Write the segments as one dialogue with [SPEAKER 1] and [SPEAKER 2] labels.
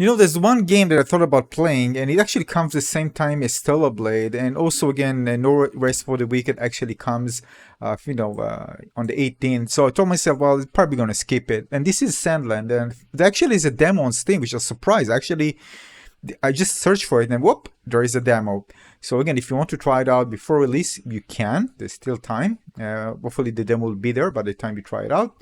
[SPEAKER 1] You know, there's one game that I thought about playing, and it actually comes the same time as Stellar Blade, and also again, No Rest for the Wicked actually comes, on the 18th. So I told myself, well, I'm probably gonna skip it. And this is Sandland, and there actually is a demo on Steam, which is a surprise. Actually, I just searched for it, and whoop, there is a demo. So again, if you want to try it out before release, you can. There's still time. Hopefully, the demo will be there by the time you try it out.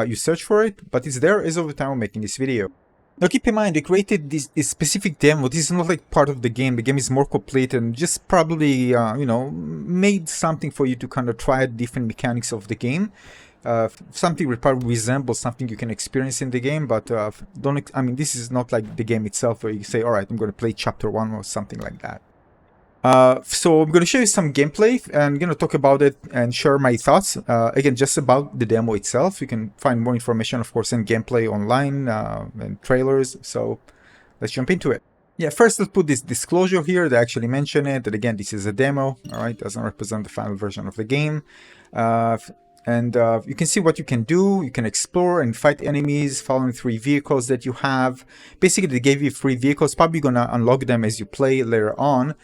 [SPEAKER 1] You search for it, but it's there as of the time of making this video. Now keep in mind, they created this specific demo. This is not like part of the game. The game is more complete and just probably, made something for you to kind of try different mechanics of the game. Something will probably resemble something you can experience in the game, but this is not like the game itself where you say, all right, I'm going to play chapter 1 or something like that. So I'm going to show you some gameplay and I'm going to talk about it and share my thoughts. Again, just about the demo itself. You can find more information, of course, in gameplay online and trailers. So let's jump into it. Yeah, first let's put this disclosure here. They actually mention it. That again, this is a demo. All right, doesn't represent the final version of the game. You can see what you can do. You can explore and fight enemies following 3 vehicles that you have. Basically, they gave you 3 vehicles. Probably gonna unlock them as you play later on.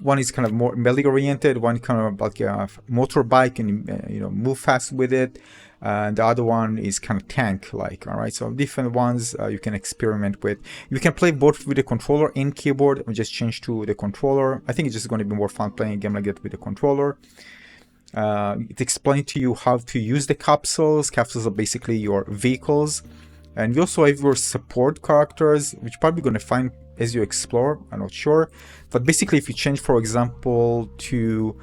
[SPEAKER 1] One is kind of more melee oriented, one kind of like a motorbike and move fast with it. And the other one is kind of tank like. All right, so different ones you can experiment with. You can play both with the controller and keyboard, or just change to the controller. I think it's just going to be more fun playing a game like that with the controller. It explains to you how to use the capsules. Capsules are basically your vehicles. And you also have your support characters, which you're probably going to find as you explore. I'm not sure. But basically, if you change, for example, to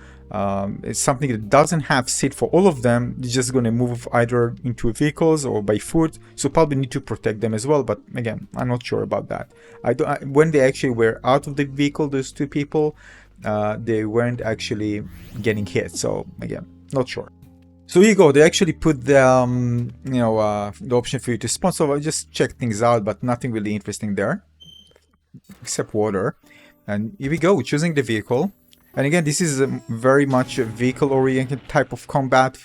[SPEAKER 1] it's something that doesn't have seat for all of them, you're just going to move either into vehicles or by foot. So probably need to protect them as well. But again, I'm not sure about that. When they actually were out of the vehicle, those 2 people, they weren't actually getting hit. So again, not sure. So here you go. They actually put the option for you to spawn. So I just check things out, but nothing really interesting there, except water. And here we go, choosing the vehicle. And again, this is very much a vehicle-oriented type of combat.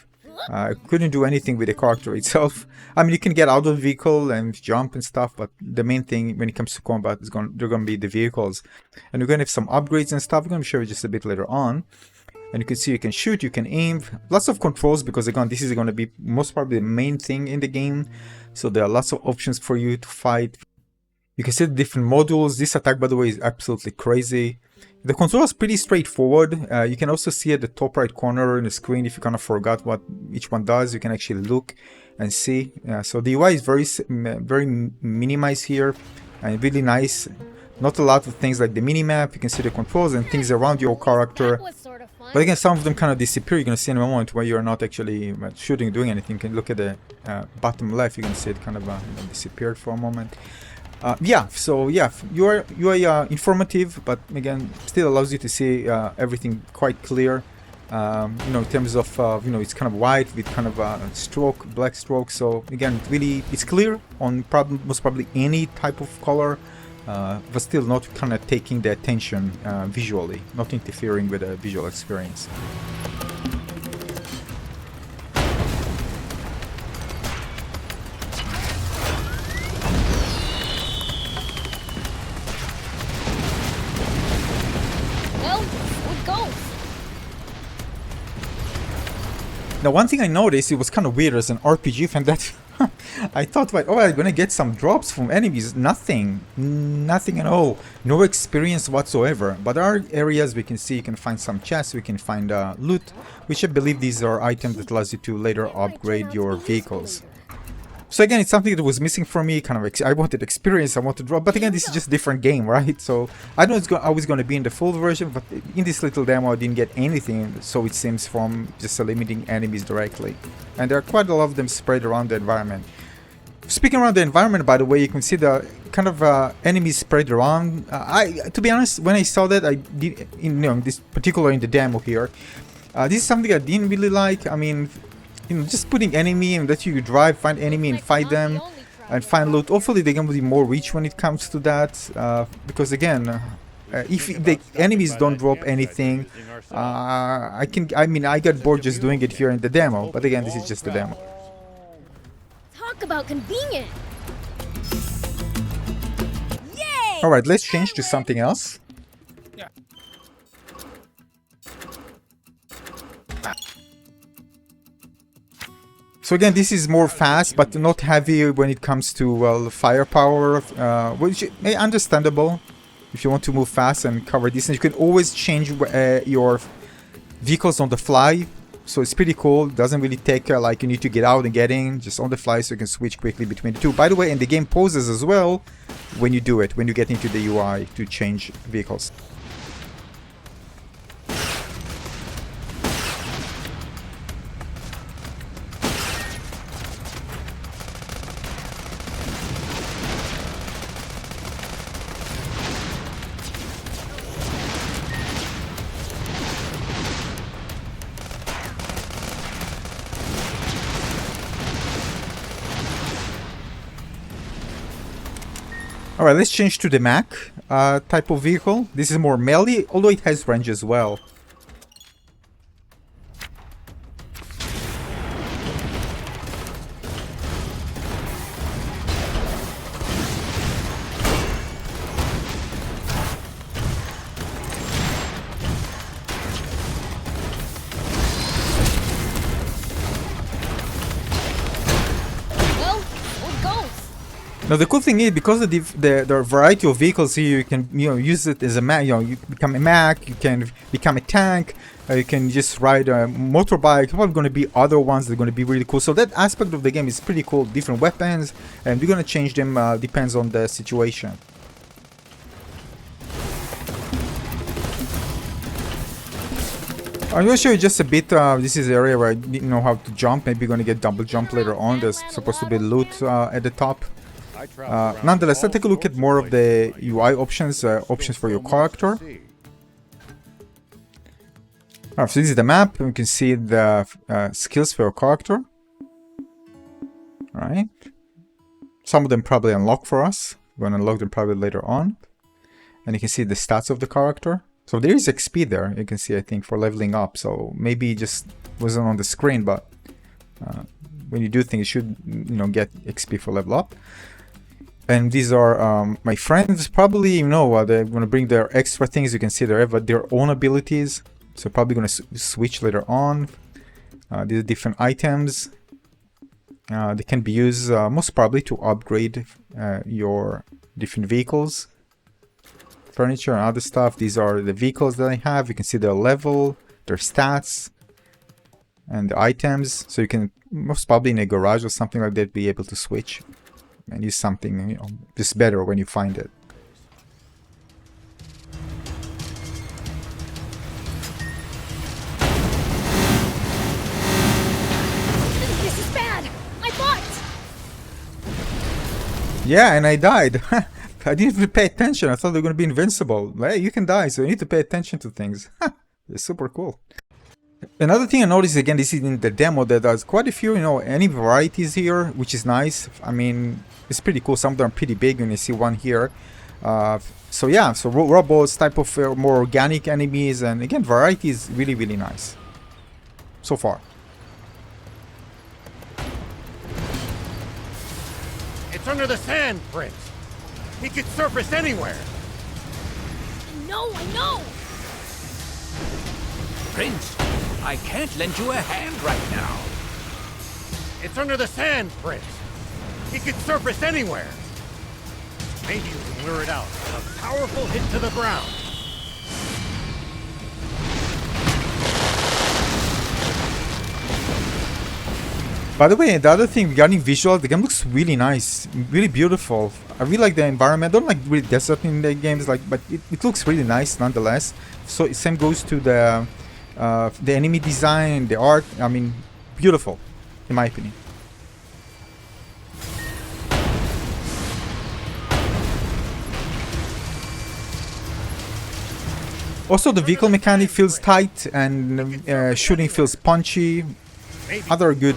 [SPEAKER 1] I couldn't do anything with the character itself. I mean, you can get out of the vehicle and jump and stuff, but the main thing when it comes to combat is they're going to be the vehicles. And we're going to have some upgrades and stuff. I'm going to show you just a bit later on. And you can see you can shoot, you can aim. Lots of controls because, again, this is going to be most probably the main thing in the game. So there are lots of options for you to fight. You can see the different modules. This attack, by the way, is absolutely crazy. The control is pretty straightforward. You can also see at the top right corner in the screen, if you kind of forgot what each one does, you can actually look and see. So the UI is very minimized here and really nice. Not a lot of things like the minimap. You can see the controls and things around your character. But again, some of them kind of disappear. You're going to see in a moment where you're not actually shooting, doing anything. You can look at the bottom left. You can see it kind of disappeared for a moment. You are informative, but again, still allows you to see everything quite clear. In terms of it's kind of white with kind of a black stroke. So again, it's clear on most probably any type of color, but still not kind of taking the attention visually, not interfering with the visual experience. Now, one thing I noticed, it was kind of weird as an RPG fan that I thought, like, oh, I'm gonna get some drops from enemies. Nothing at all. No experience whatsoever. But there are areas we can see, you can find some chests, we can find loot, which I believe these are items that allows you to later upgrade your vehicles. So again, it's something that was missing for me, kind of, I wanted experience, I wanted drop, but again, this is just a different game, right? So, I know it's always going to be in the full version, but in this little demo, I didn't get anything, so it seems, from just eliminating enemies directly. And there are quite a lot of them spread around the environment. Speaking around the environment, by the way, you can see the kind of enemies spread around. To be honest, when I saw that, I did, this particular in the demo here, this is something I didn't really like. I mean, just putting enemy and let you drive, find enemy and fight them and find loot. Hopefully they're going to be more rich when it comes to that, because again, if the enemies don't drop anything, I got bored just doing it here in the demo, but again, this is just the demo.
[SPEAKER 2] Talk about convenient.
[SPEAKER 1] Alright, let's change to something else.
[SPEAKER 2] Yeah.
[SPEAKER 1] So again, this is more fast, but not heavy when it comes to, well, firepower, which is understandable. If you want to move fast and cover distance, you can always change your vehicles on the fly. So it's pretty cool. Doesn't really take like you need to get out and get in, just on the fly, so you can switch quickly between the two. By the way, and the game pauses as well when you do it, when you get into the UI to change vehicles. Alright, let's change to the mech type of vehicle. This is more melee, although it has range as well. Now the cool thing is, because of the variety of vehicles here, you can use it as a mech. You become a mech, you can become a tank, you can just ride a motorbike. Probably going to be other ones that are going to be really cool. So that aspect of the game is pretty cool. Different weapons, and we're going to change them. Depends on the situation. I'm going to show you just a bit. This is the area where I didn't know how to jump. Maybe you're going to get double jump later on. There's supposed to be loot at the top. Nonetheless, let's take a look at more of the UI options, options for your character. Alright, so this is the map, and you can see the skills for your character. Alright. Some of them probably unlock for us. We're going to unlock them probably later on. And you can see the stats of the character. So there is XP there, you can see, I think, for leveling up. So maybe it just wasn't on the screen, but when you do things, you should, get XP for level up. And these are my friends. Probably, they're going to bring their extra things. You can see they have their own abilities. So probably going to switch later on. These are different items. They can be used most probably to upgrade your different vehicles. Furniture and other stuff. These are the vehicles that I have. You can see their level, their stats, and the items. So you can most probably in a garage or something like that be able to switch and use something, just better when you find it.
[SPEAKER 3] This is bad. I fought.
[SPEAKER 1] Yeah, and I died. I didn't even pay attention. I thought they were going to be invincible. Hey, you can die, so you need to pay attention to things. It's super cool. Another thing I noticed, again, this is in the demo, that there's quite a few, any varieties here, which is nice. I mean, it's pretty cool. Some of them are pretty big, and you see one here. So yeah, so robots, type of more organic enemies, and again, variety is really, really nice. So far.
[SPEAKER 4] It's under the sand, Prince. He could surface anywhere.
[SPEAKER 3] I know.
[SPEAKER 2] Prince, I can't lend you a hand right now.
[SPEAKER 4] It's under the sand, Prince. He could surface anywhere. Maybe you can lure it out with a powerful hit to the ground.
[SPEAKER 1] By the way, the other thing regarding visual, the game looks really nice, really beautiful. I really like the environment. I don't like really desert in the games, but it looks really nice nonetheless. So same goes to the enemy design, the art. I mean, beautiful, in my opinion. Also, the vehicle mechanic feels tight, and shooting feels punchy. Other good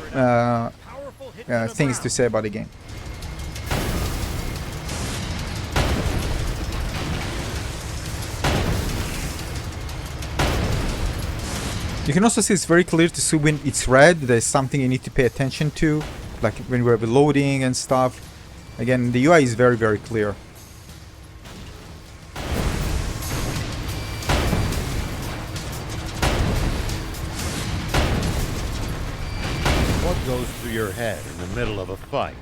[SPEAKER 1] things to say about the game. You can also see it's very clear to see when it's red. There's something you need to pay attention to, like when we're loading and stuff. Again, the UI is very, very clear.
[SPEAKER 4] goes through your head in the middle of a fight.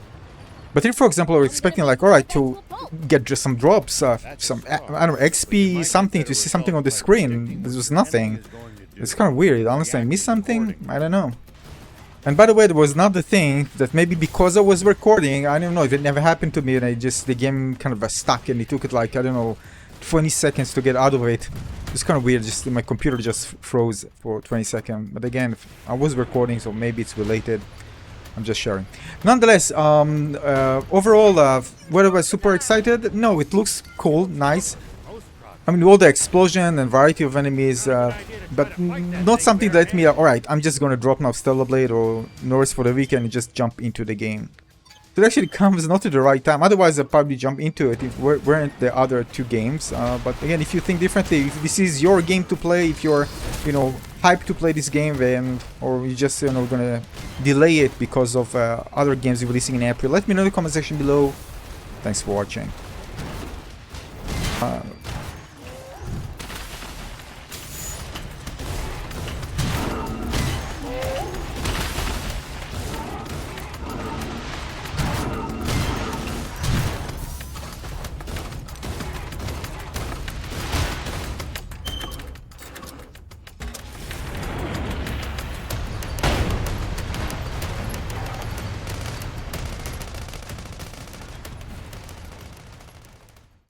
[SPEAKER 1] But if, for example, we're expecting like, alright, to get just some drops, some, I don't know, XP, something, to see something on the screen, there was nothing. It's kind of weird, honestly. I missed something? I don't know. And by the way, there was another thing that maybe because I was recording, I don't know, if it never happened to me and the game kind of stuck and it took it like, I don't know, 20 seconds to get out of it. It's kind of weird, just my computer just froze for 20 seconds. But again, I was recording, so maybe it's related. I'm just sharing. Nonetheless, overall, whether I was super excited? No, it looks cool, nice. I mean, all the explosion and variety of enemies, but not something that let me, alright, I'm just gonna drop now Stellar Blade or Norris for the weekend and just jump into the game. It actually comes not at the right time, otherwise I'd probably jump into it if we weren't the other two games. But again, if you think differently, if this is your game to play, if you're, you know, hyped to play this game, and or you just, you know, gonna delay it because of other games releasing in April, let me know in the comment section below. Thanks for watching.